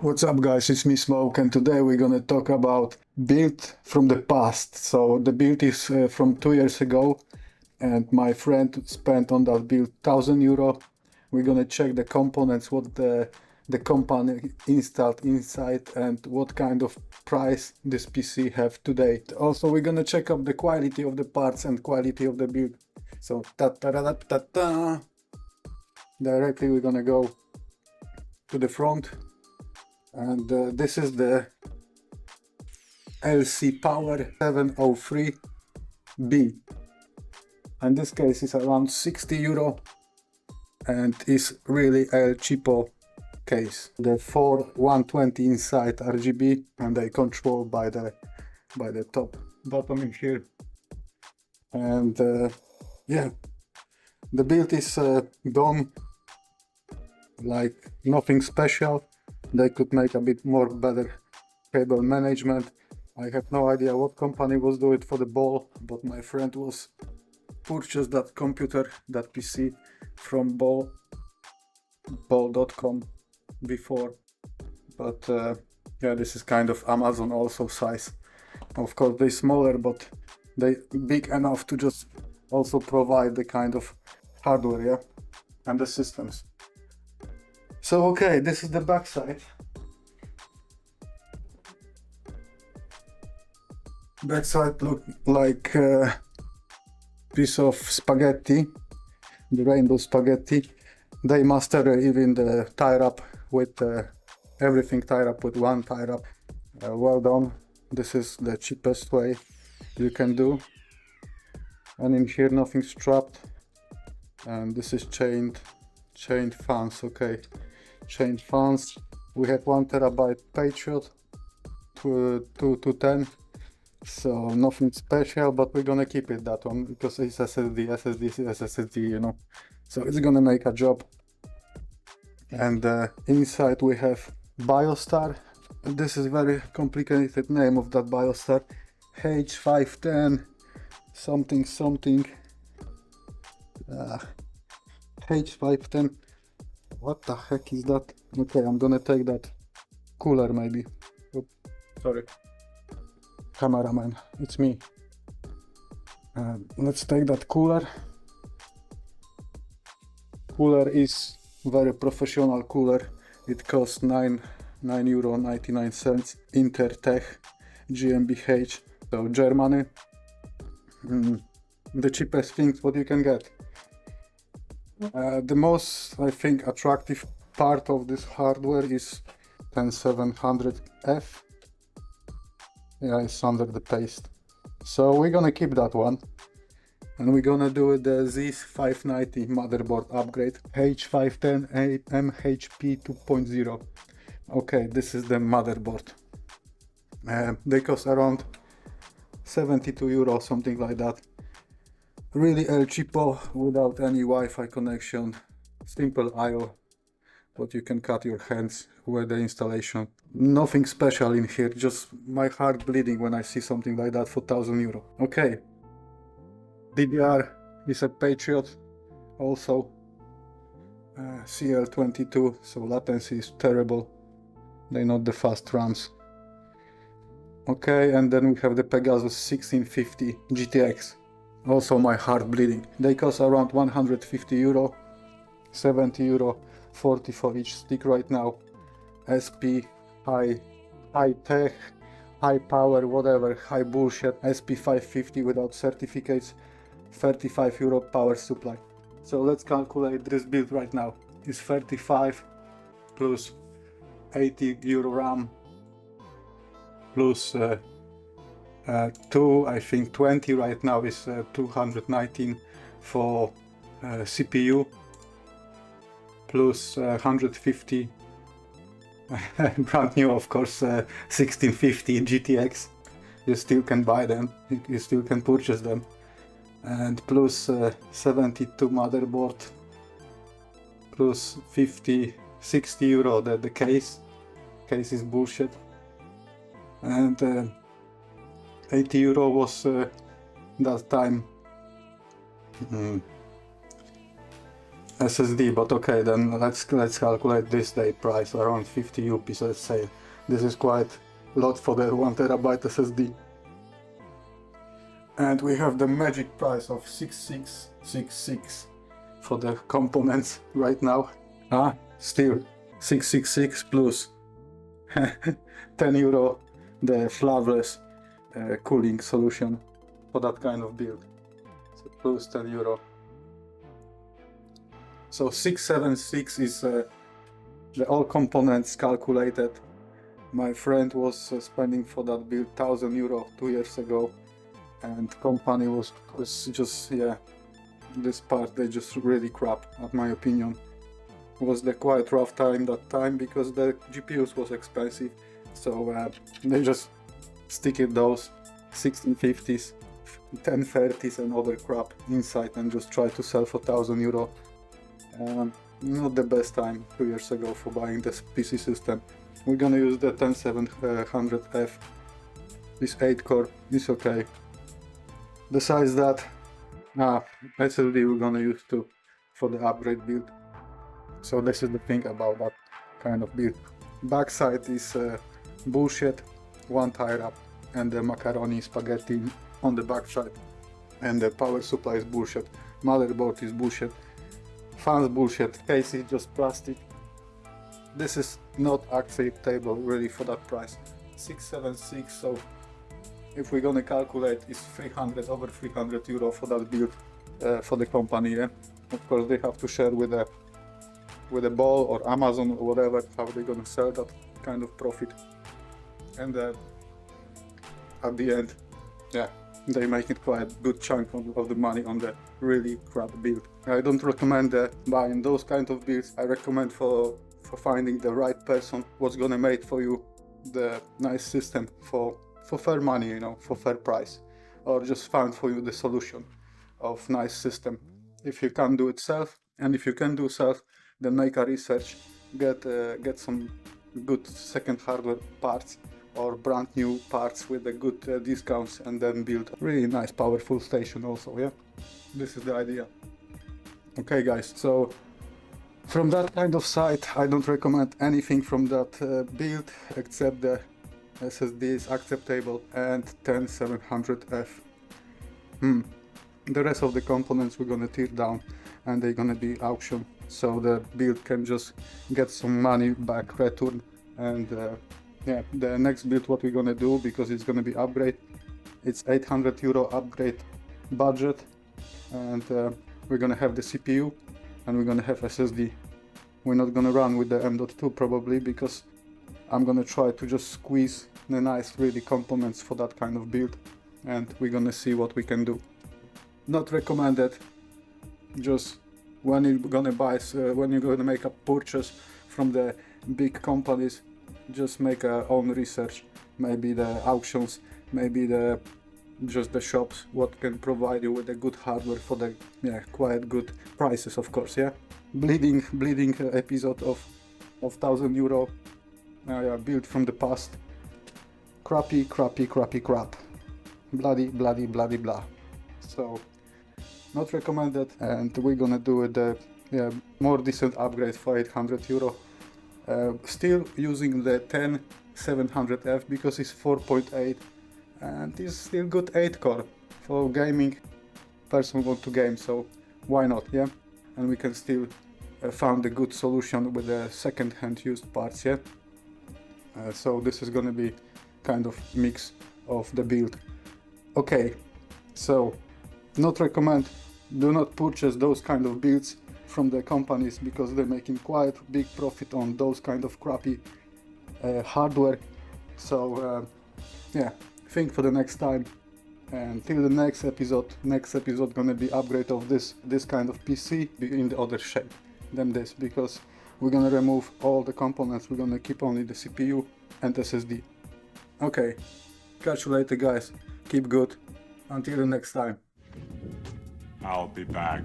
What's up guys, it's me Smoke, and today we're gonna talk about build from the past. So the build is from 2 years ago and my friend spent on that build €1,000. We're gonna check the components, what the company installed inside and what kind of price this PC have today. Also we're gonna check up the quality of the parts and quality of the build. So directly we're gonna go to the front. And this is the LC Power 703B. In this case it's around €60 and is really a cheapo case. The 4 120 inside RGB and they controlled by the top button in here. And yeah, the build is done, like nothing special. They could make a bit more better cable management. I have no idea what company was doing it for the ball, but my friend was purchased that computer, that PC from ball.com before. But yeah, this is kind of Amazon also size. Of course they're smaller, but they big enough to just also provide the kind of hardware, yeah, and the systems. So okay, this is the back side. Back side look like a piece of spaghetti, the rainbow spaghetti. They master even the tie wrap with everything tie up with one tie wrap. Well done. This is the cheapest way you can do. And in here nothing strapped. And this is chained fans. Okay. Chain fans. We have 1TB Patriot to 210, so nothing special, but we're gonna keep it that one because it's SSD, you know, so it's gonna make a job. And inside we have Biostar. This is very complicated name of that Biostar, H510 something H510. What the heck is that? Okay, I'm gonna take that cooler maybe. Oops, sorry. Cameraman, it's me. Let's take that cooler. Cooler is very professional cooler. It costs €9.99. Intertech GmbH, so Germany. The cheapest things what you can get. The most, I think, attractive part of this hardware is 10700F. Yeah, it's under the paste. So we're gonna keep that one. And we're gonna do the Z590 motherboard upgrade. H510 MHP 2.0. Okay, this is the motherboard. They cost around €72, something like that. Really El Cheapo, without any Wi-Fi connection, simple I/O, but you can cut your hands with the installation. Nothing special in here, just my heart bleeding when I see something like that for €1,000. Okay, DDR is a Patriot, also CL22, so latency is terrible, they're not the fast RAMs. Okay, and then we have the Pegasus 1650 GTX. Also my heart bleeding. They cost around €150, €70, 40 for each stick right now. SP, high tech, high power, whatever, high bullshit. SP550 without certificates, €35 power supply. So let's calculate this build right now. It's 35 plus €80 RAM plus I think 20 right now is 219 for CPU plus 150 brand new, of course, 1650 GTX. You still can buy them, you still can purchase them, and plus 72 motherboard plus 60 euro the case is bullshit, and €80 was that time SSD, but okay, then let's calculate this day price around 50 UPs, let's say. This is quite a lot for the 1 terabyte SSD. And we have the magic price of 6666 for the components right now. Still 666 plus 10 euro the flapless cooling solution for that kind of build. So plus 10 euro. So 676 is the all components calculated. My friend was spending for that build 1000 euro 2 years ago, and company was just, yeah, this part they just really crap, at my opinion. It was the quite rough time that time because the GPUs was expensive, so they just stick it those 1650s, 1030s and other crap inside and just try to sell for 1000 euro. Not the best time 2 years ago for buying this PC system. We're gonna use the 10700F. This 8 core is okay. Besides that, SSD we're gonna use too for the upgrade build. So this is the thing about that kind of build. Backside is bullshit, 1 tire up, and the macaroni spaghetti on the backside. And the power supply is bullshit. Motherboard is bullshit. Fans bullshit. Case is just plastic. This is not acceptable really for that price. 676, so if we're gonna calculate, it's 300, over 300 euro for that build for the company, yeah? Of course they have to share with a Ball or Amazon or whatever, how they're gonna sell that kind of profit. And at the end, yeah, they make it quite a good chunk of the money on the really crap build. I don't recommend buying those kind of builds. I recommend for finding the right person what's gonna make for you the nice system for fair money, you know, for fair price, or just find for you the solution of nice system. If you can't do it self, and if you can do self, then make a research, get some good second hardware parts or brand new parts with the good discounts, and then build a really nice powerful station also, yeah? This is the idea. Okay guys, so from that kind of site I don't recommend anything from that build except the SSD is acceptable and 10700F. The rest of the components we're gonna tear down and they're gonna be auction, so the build can just get some money back return. And yeah, the next build what we're gonna do, because it's gonna be upgrade, it's 800 euro upgrade budget, and we're gonna have the CPU and we're gonna have SSD. We're not gonna run with the M.2 probably, because I'm gonna try to just squeeze the nice really components for that kind of build, and we're gonna see what we can do. Not recommended. Just when you're gonna buy, when you're gonna make a purchase from the big companies, just make a own research. Maybe the auctions, maybe just the shops what can provide you with a good hardware for the quite good prices, of course. Yeah, bleeding episode of 1000 euro built from the past. Crappy crap. Bloody blah. So not recommended, and we're gonna do it more decent upgrade for 800 euro. Still using the 10700F because it's 4.8 and it's still good 8 core for gaming. Person want to game, so why not, yeah? And we can still found a good solution with the second-hand used parts, yeah? So this is gonna be kind of mix of the build. Okay, so not recommend, do not purchase those kind of builds from the companies because they're making quite big profit on those kind of crappy hardware. So yeah, think for the next time, and till the next episode gonna be upgrade of this kind of PC in the other shape than this, because we're gonna remove all the components. We're gonna keep only the CPU and SSD. Okay, catch you later guys, keep good, until the next time. I'll be back.